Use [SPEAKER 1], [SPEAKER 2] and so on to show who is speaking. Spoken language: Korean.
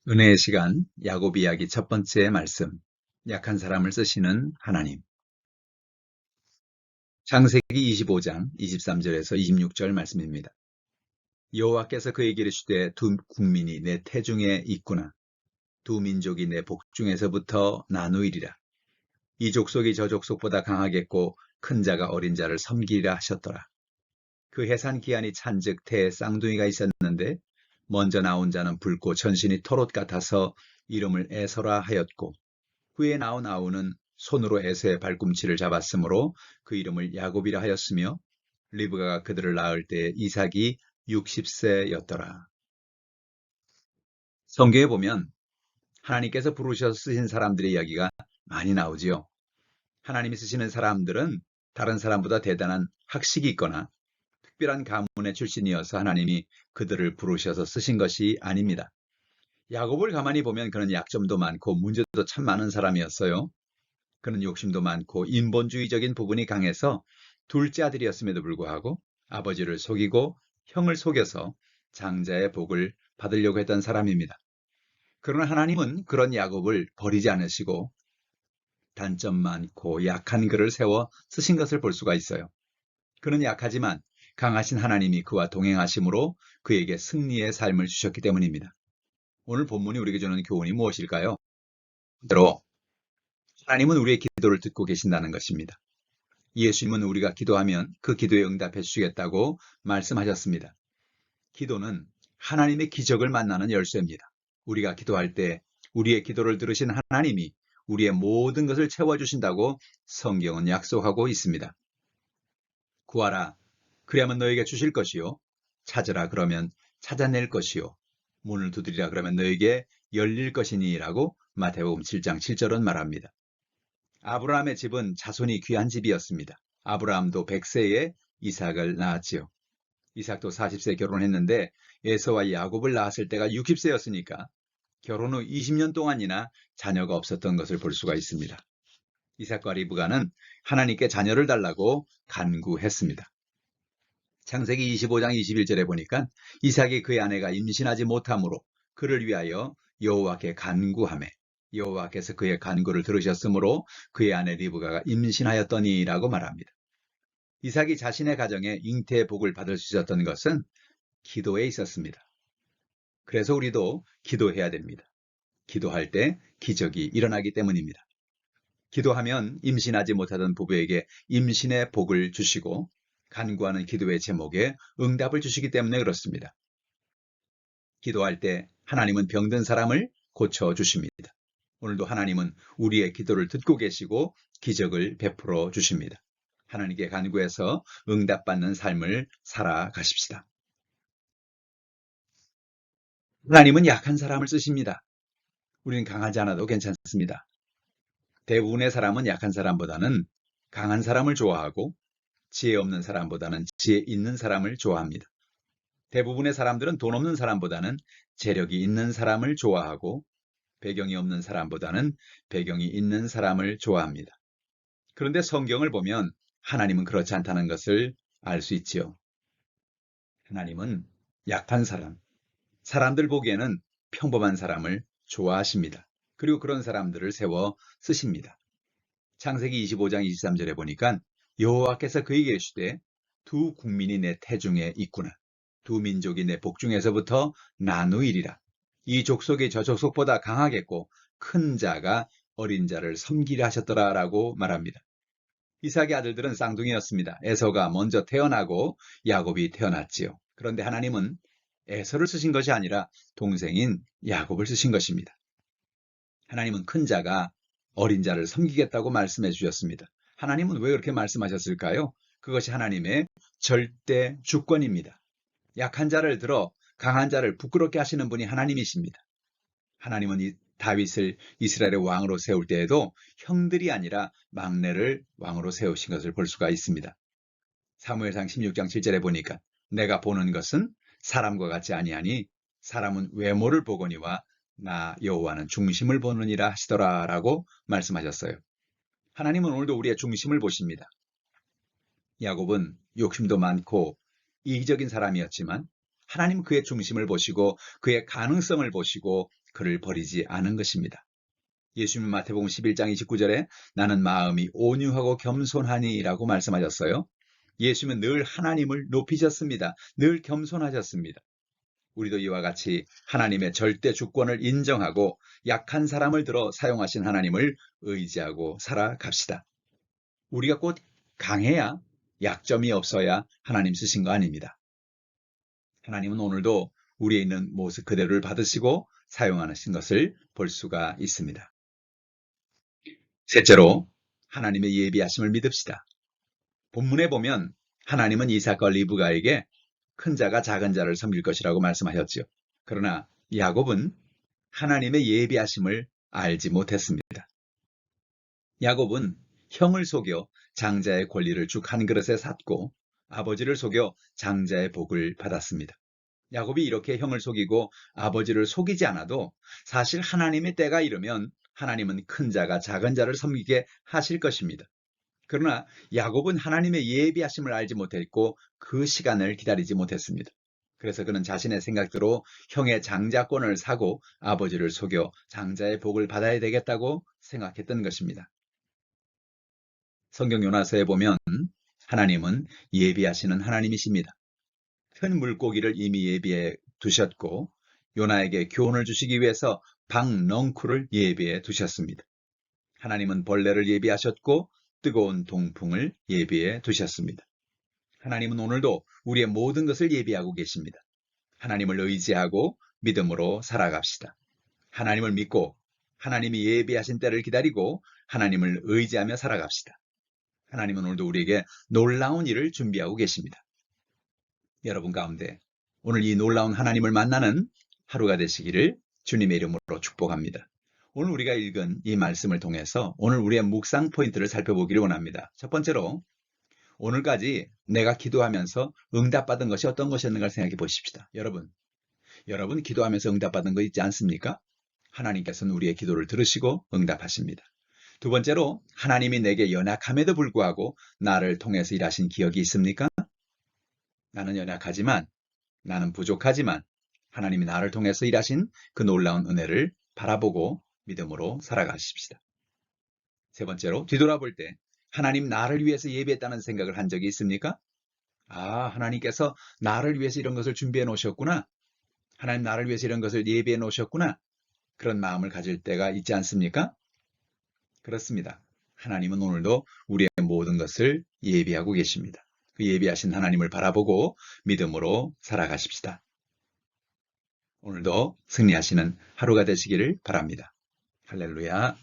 [SPEAKER 1] 은혜의 시간, 야곱 이야기 첫 번째 말씀, 약한 사람을 쓰시는 하나님. 창세기 25장 23절에서 26절 말씀입니다. 여호와께서 그에게 이르시되 두 국민이 내 태중에 있구나. 두 민족이 내 복중에서부터 나누이리라. 이 족속이 저 족속보다 강하겠고 큰 자가 어린 자를 섬기리라 하셨더라. 그 해산 기한이 찬즉 태에 쌍둥이가 있었는데 먼저 나온 자는 붉고 전신이 토롯 같아서 이름을 에서라 하였고 후에 나온 아우는 손으로 에서의 발꿈치를 잡았으므로 그 이름을 야곱이라 하였으며 리브가가 그들을 낳을 때 이삭이 60세였더라. 성경에 보면 하나님께서 부르셔서 쓰신 사람들의 이야기가 많이 나오지요. 하나님이 쓰시는 사람들은 다른 사람보다 대단한 학식이 있거나 특별한 가문의 출신이어서 하나님이 그들을 부르셔서 쓰신 것이 아닙니다. 야곱을 가만히 보면 그는 약점도 많고 문제도 참 많은 사람이었어요. 그는 욕심도 많고 인본주의적인 부분이 강해서 둘째 아들이었음에도 불구하고 아버지를 속이고 형을 속여서 장자의 복을 받으려고 했던 사람입니다. 그러나 하나님은 그런 야곱을 버리지 않으시고 단점 많고 약한 그를 세워 쓰신 것을 볼 수가 있어요. 그는 약하지만 강하신 하나님이 그와 동행하심으로 그에게 승리의 삶을 주셨기 때문입니다. 오늘 본문이 우리에게 주는 교훈이 무엇일까요? 바로 하나님은 우리의 기도를 듣고 계신다는 것입니다. 예수님은 우리가 기도하면 그 기도에 응답해 주시겠다고 말씀하셨습니다. 기도는 하나님의 기적을 만나는 열쇠입니다. 우리가 기도할 때 우리의 기도를 들으신 하나님이 우리의 모든 것을 채워주신다고 성경은 약속하고 있습니다. 구하라, 그리하면 너에게 주실 것이요. 찾으라, 그러면 찾아낼 것이요. 문을 두드리라, 그러면 너에게 열릴 것이니 라고 마태복음 7장 7절은 말합니다. 아브라함의 집은 자손이 귀한 집이었습니다. 아브라함도 100세에 이삭을 낳았지요. 이삭도 40세에 결혼했는데 에서와 야곱을 낳았을 때가 60세였으니까 결혼 후 20년 동안이나 자녀가 없었던 것을 볼 수가 있습니다. 이삭과 리브가는 하나님께 자녀를 달라고 간구했습니다. 창세기 25장 21절에 보니까 이삭이 그의 아내가 임신하지 못하므로 그를 위하여 여호와께 간구하매 여호와께서 그의 간구를 들으셨으므로 그의 아내 리브가가 임신하였더니라고 말합니다. 이삭이 자신의 가정에 잉태의 복을 받을 수 있었던 것은 기도에 있었습니다. 그래서 우리도 기도해야 됩니다. 기도할 때 기적이 일어나기 때문입니다. 기도하면 임신하지 못하던 부부에게 임신의 복을 주시고 간구하는 기도의 제목에 응답을 주시기 때문에 그렇습니다. 기도할 때 하나님은 병든 사람을 고쳐주십니다. 오늘도 하나님은 우리의 기도를 듣고 계시고 기적을 베풀어 주십니다. 하나님께 간구해서 응답받는 삶을 살아가십시다. 하나님은 약한 사람을 쓰십니다. 우리는 강하지 않아도 괜찮습니다. 대부분의 사람은 약한 사람보다는 강한 사람을 좋아하고 지혜 없는 사람보다는 지혜 있는 사람을 좋아합니다. 대부분의 사람들은 돈 없는 사람보다는 재력이 있는 사람을 좋아하고 배경이 없는 사람보다는 배경이 있는 사람을 좋아합니다. 그런데 성경을 보면 하나님은 그렇지 않다는 것을 알 수 있지요. 하나님은 약한 사람, 사람들 보기에는 평범한 사람을 좋아하십니다. 그리고 그런 사람들을 세워 쓰십니다. 창세기 25장 23절에 보니까 여호와께서 그에게 이르시되 두 국민이 내 태중에 있구나. 두 민족이 내 복중에서부터 나누이리라. 이 족속이 저 족속보다 강하겠고 큰 자가 어린 자를 섬기려 하셨더라라고 말합니다. 이삭의 아들들은 쌍둥이였습니다. 에서가 먼저 태어나고 야곱이 태어났지요. 그런데 하나님은 에서를 쓰신 것이 아니라 동생인 야곱을 쓰신 것입니다. 하나님은 큰 자가 어린 자를 섬기겠다고 말씀해 주셨습니다. 하나님은 왜 그렇게 말씀하셨을까요? 그것이 하나님의 절대 주권입니다. 약한 자를 들어 강한 자를 부끄럽게 하시는 분이 하나님이십니다. 하나님은 다윗을 이스라엘의 왕으로 세울 때에도 형들이 아니라 막내를 왕으로 세우신 것을 볼 수가 있습니다. 사무엘상 16장 7절에 보니까 내가 보는 것은 사람과 같지 아니하니 사람은 외모를 보거니와 나 여호와는 중심을 보느니라 하시더라라고 말씀하셨어요. 하나님은 오늘도 우리의 중심을 보십니다. 야곱은 욕심도 많고 이기적인 사람이었지만 하나님 그의 중심을 보시고 그의 가능성을 보시고 그를 버리지 않은 것입니다. 예수님 마태복음 11장 29절에 나는 마음이 온유하고 겸손하니라고 말씀하셨어요. 예수님은 늘 하나님을 높이셨습니다. 늘 겸손하셨습니다. 우리도 이와 같이 하나님의 절대 주권을 인정하고 약한 사람을 들어 사용하신 하나님을 의지하고 살아갑시다. 우리가 꼭 강해야, 약점이 없어야 하나님 쓰신 거 아닙니다. 하나님은 오늘도 우리에 있는 모습 그대로를 받으시고 사용하신 것을 볼 수가 있습니다. 셋째로, 하나님의 예비하심을 믿읍시다. 본문에 보면 하나님은 이삭과 리브가에게 큰 자가 작은 자를 섬길 것이라고 말씀하셨지요. 그러나 야곱은 하나님의 예비하심을 알지 못했습니다. 야곱은 형을 속여 장자의 권리를 죽 한 그릇에 샀고 아버지를 속여 장자의 복을 받았습니다. 야곱이 이렇게 형을 속이고 아버지를 속이지 않아도 사실 하나님의 때가 이르면 하나님은 큰 자가 작은 자를 섬기게 하실 것입니다. 그러나 야곱은 하나님의 예비하심을 알지 못했고 그 시간을 기다리지 못했습니다. 그래서 그는 자신의 생각대로 형의 장자권을 사고 아버지를 속여 장자의 복을 받아야 되겠다고 생각했던 것입니다. 성경 요나서에 보면 하나님은 예비하시는 하나님이십니다. 큰 물고기를 이미 예비해 두셨고 요나에게 교훈을 주시기 위해서 박넝쿨을 예비해 두셨습니다. 하나님은 벌레를 예비하셨고 뜨거운 동풍을 예비해 두셨습니다. 하나님은 오늘도 우리의 모든 것을 예비하고 계십니다. 하나님을 의지하고 믿음으로 살아갑시다. 하나님을 믿고 하나님이 예비하신 때를 기다리고 하나님을 의지하며 살아갑시다. 하나님은 오늘도 우리에게 놀라운 일을 준비하고 계십니다. 여러분 가운데 오늘 이 놀라운 하나님을 만나는 하루가 되시기를 주님의 이름으로 축복합니다. 오늘 우리가 읽은 이 말씀을 통해서 오늘 우리의 묵상 포인트를 살펴보기를 원합니다. 첫 번째로 오늘까지 내가 기도하면서 응답받은 것이 어떤 것이었는가 생각해 보십시다. 여러분 기도하면서 응답받은 거 있지 않습니까? 하나님께서는 우리의 기도를 들으시고 응답하십니다. 두 번째로 하나님이 내게 연약함에도 불구하고 나를 통해서 일하신 기억이 있습니까? 나는 연약하지만 나는 부족하지만 하나님이 나를 통해서 일하신 그 놀라운 은혜를 바라보고 믿음으로 살아가십시다. 세 번째로 뒤돌아볼 때 하나님 나를 위해서 예비했다는 생각을 한 적이 있습니까? 하나님께서 나를 위해서 이런 것을 준비해 놓으셨구나. 하나님 나를 위해서 이런 것을 예비해 놓으셨구나. 그런 마음을 가질 때가 있지 않습니까? 그렇습니다. 하나님은 오늘도 우리의 모든 것을 예비하고 계십니다. 그 예비하신 하나님을 바라보고 믿음으로 살아가십시다. 오늘도 승리하시는 하루가 되시기를 바랍니다. 할렐루야.